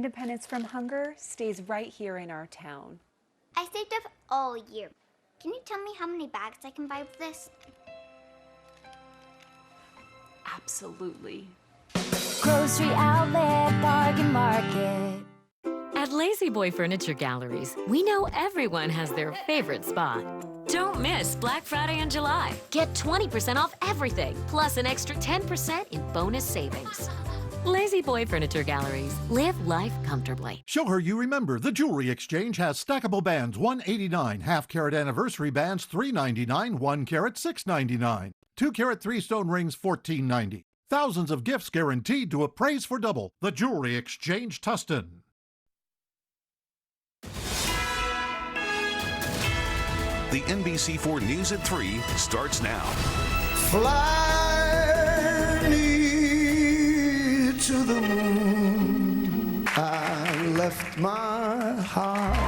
Independence from hunger stays right here in our town. I saved up all year. Can you tell me how many bags I can buy with this? Absolutely. Grocery outlet, bargain market. At Lazy Boy Furniture Galleries, we know everyone has their favorite spot. Don't miss Black Friday in July. Get 20% off everything, plus an extra 10% in bonus savings. Lazy Boy Furniture Galleries. Live life comfortably. Show her you remember. The Jewelry Exchange has stackable bands $189, half-carat anniversary bands $399, 1-carat $699, 2-carat 3-stone rings $14.90. Thousands of gifts guaranteed to appraise for double. The Jewelry Exchange, Tustin. The NBC4 News at 3 starts now. Fly me to the moon. I left my heart.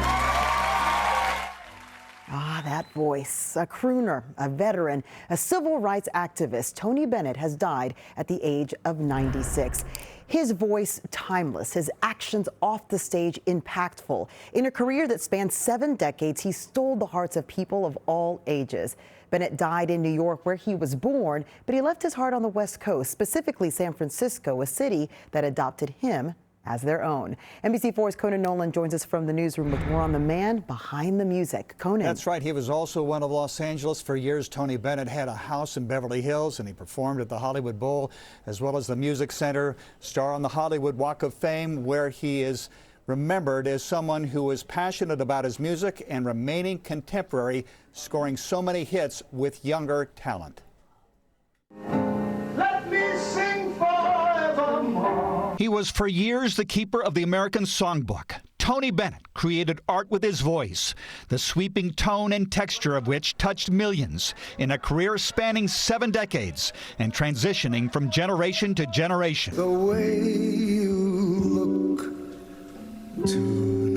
Ah, that voice. A crooner, a veteran, a civil rights activist, Tony Bennett has died at the age of 96. His voice timeless, his actions off the stage impactful. In a career that spanned 7 decades, he stole the hearts of people of all ages. Bennett died in New York, where he was born, but he left his heart on the West Coast, specifically San Francisco, a city that adopted him as their own. NBC4's Conan Nolan joins us from the newsroom with more on the man behind the music. Conan. That's right. He was also one of Los Angeles. For years, Tony Bennett had a house in Beverly Hills, and he performed at the Hollywood Bowl, as well as the Music Center, star on the Hollywood Walk of Fame, where he is remembered as someone who is passionate about his music and remaining contemporary, scoring so many hits with younger talent. Let me sing forevermore. He was for years the keeper of the American Songbook. Tony Bennett created art with his voice, the sweeping tone and texture of which touched millions in a career spanning 7 decades and transitioning from generation to generation. The way you look tonight.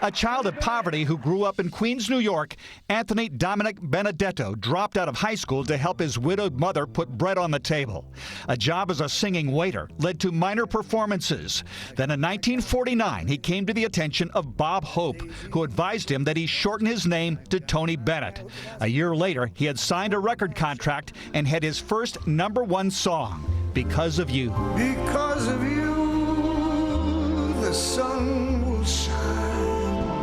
A child of poverty who grew up in Queens, New York, Anthony Dominic Benedetto dropped out of high school to help his widowed mother put bread on the table. A job as a singing waiter led to minor performances. Then in 1949, he came to the attention of Bob Hope, who advised him that he shorten his name to Tony Bennett. A year later, he had signed a record contract and had his first #1 song, Because of You. Because of you, the sun will shine.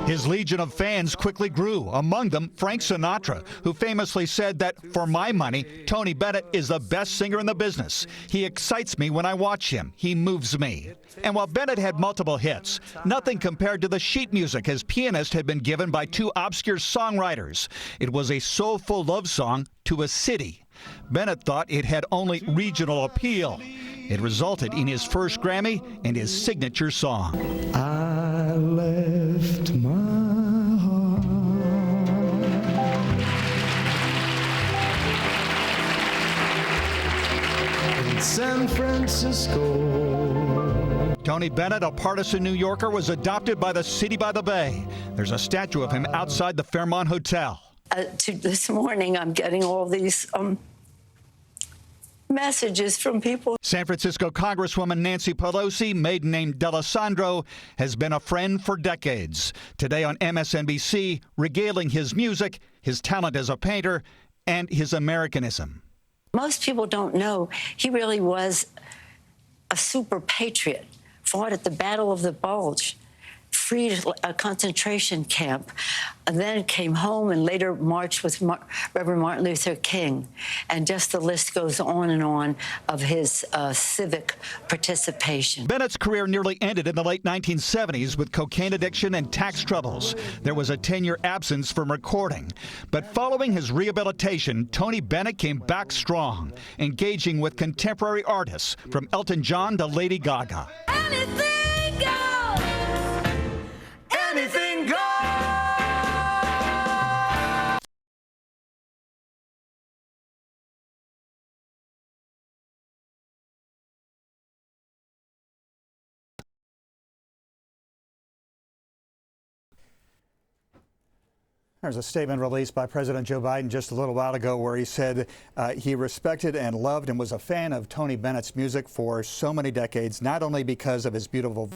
His legion of fans quickly grew, among them Frank Sinatra, who famously said that, for my money, Tony Bennett is the best singer in the business. He excites me when I watch him. He moves me. And while Bennett had multiple hits, nothing compared to the sheet music his pianist had been given by 2 obscure songwriters. It was a soulful love song to a city. Bennett thought it had only regional appeal. It resulted in his first Grammy and his signature song. I left my heart in San Francisco. Tony Bennett, a partisan New Yorker, was adopted by the city by the bay. There's a statue of him outside the Fairmont Hotel. This morning, I'm getting all these messages from people. San Francisco Congresswoman Nancy Pelosi, maiden name D'Alessandro, has been a friend for decades. Today on MSNBC, regaling his music, his talent as a painter, and his Americanism. Most people don't know he really was a super patriot, fought at the Battle of the Bulge, freed a concentration camp, and then came home and later marched with Reverend Martin Luther King. And just the list goes on and on of his civic participation. Bennett's career nearly ended in the late 1970s with cocaine addiction and tax troubles. There was a 10-year absence from recording. But following his rehabilitation, Tony Bennett came back strong, engaging with contemporary artists from Elton John to Lady Gaga. Anything goes! Anything goes. There's a statement released by President Joe Biden just a little while ago where he said he respected and loved and was a fan of Tony Bennett's music for so many decades, not only because of his beautiful